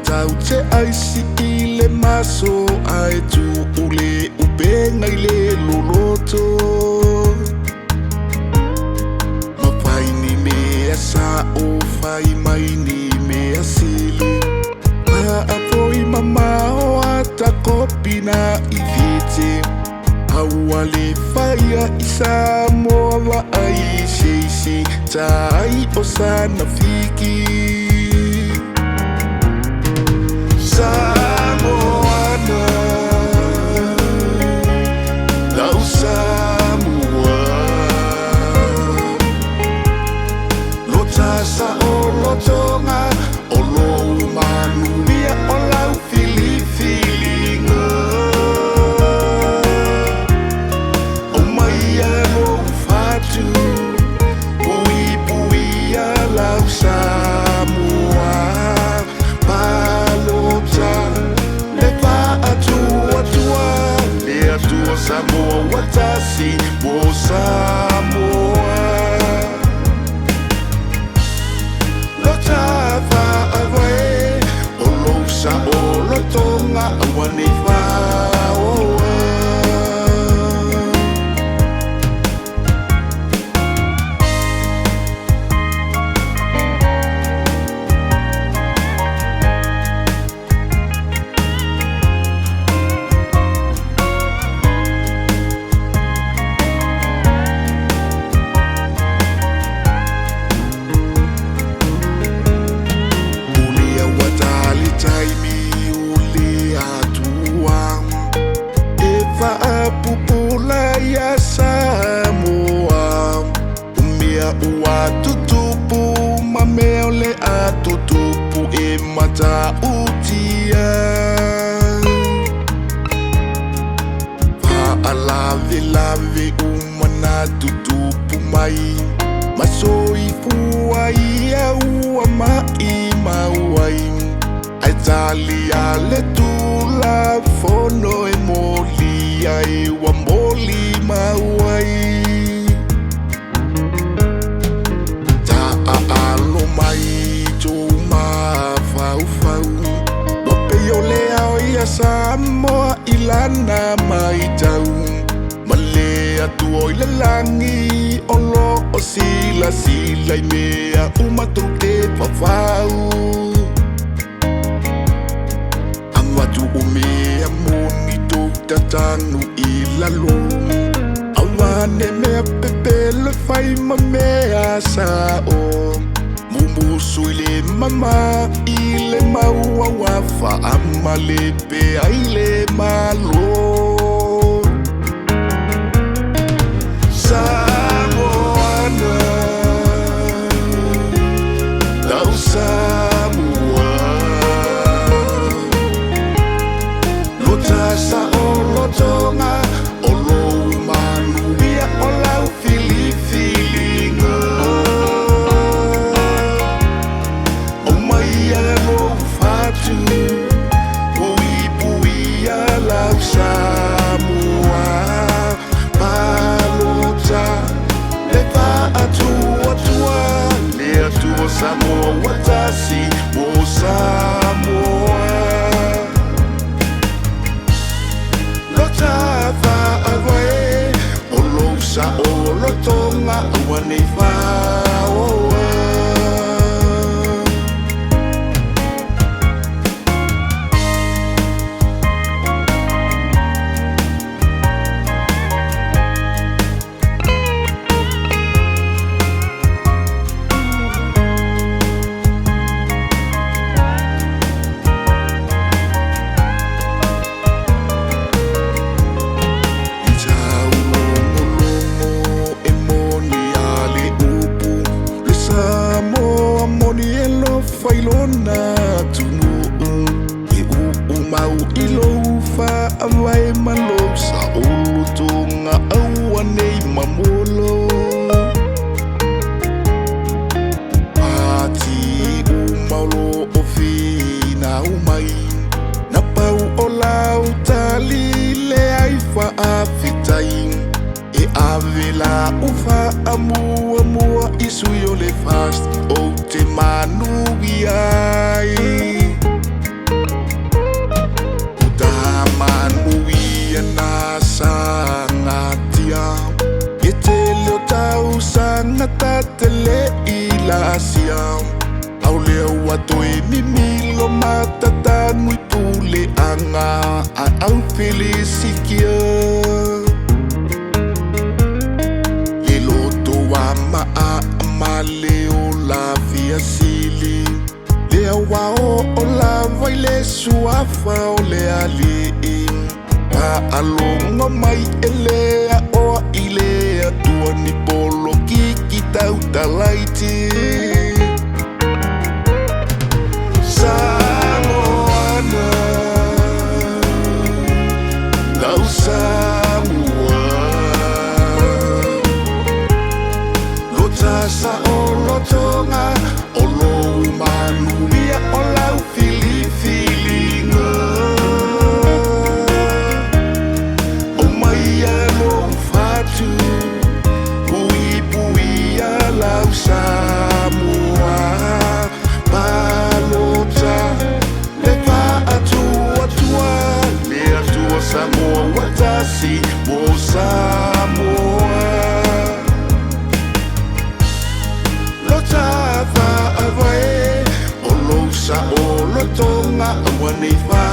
tau te aisi I le maso ai tu ule upenga I le loloto. Mapaini mea sa o fai maini mea sili. Apoi mama o ata kopina I vite. Awale faya isa moa ai seisi. Tai o sana fiki. Samoana, lau Samoa. Lota sa o lotonga, o lo manumia o lau fili-filinga. O mai a lo fatu, pui-pui a lau Samoa. Palota, le atua, le atua Samoa watasi, mo Samoa. Lota va away, o losa o lotonga, awane va oa. Samoa, umea ua tutupu, mameo le a tutupu e mata utia. Lave lave umana tutupu mai, masoi fuai a ua mai mauai. Aitalia le tula fono e moli ai wa moli mauai. Ta alo mai to ma fau fau. Wapeo le ao ia Samoa ilana mai tau. Male atu o ile langi olo o sila sila I mea umatruke pafau. Watu umea moni to tatanu I lalo. Awane mea pepele fai ma mea sao. Mumusu ile mama ile maua wafa ama lepe aile malo. Samoana, lau Samoa. Lota sa o lotonga, o lo manumia o lau fili-filinga. O mai a lo fatu, pui-pui a lau Samoa. Palota, le atua, le atua Samoa watasi, mo Samoa. Lota va away, o losa o lotonga, awane va oa. Failona tunu e mau ilofa awai malosa ulutunga awane mamolo. Pati umaulo ofina umai na pau olau tali le aifa afitai e avela ufa amua isu yo le fast o te manu ai. atoe mimilo matatanu I pule anga a au felisikia Le loto wa maa maleo la via sili Le awao o la vaile suafa o le ali Pa alonga mai elea o ilea tua ni polo kiki tau talaiti Samoana Lau Samoa Lota sa o lotonga o lo manumia o lau filifilinga O mai alo fatu Pui pui a lau Samoa Palota Le pa atua tua Le atua Samoa watasi Mo Samoa Lota va avae O lo sa o lotonga Amwane fa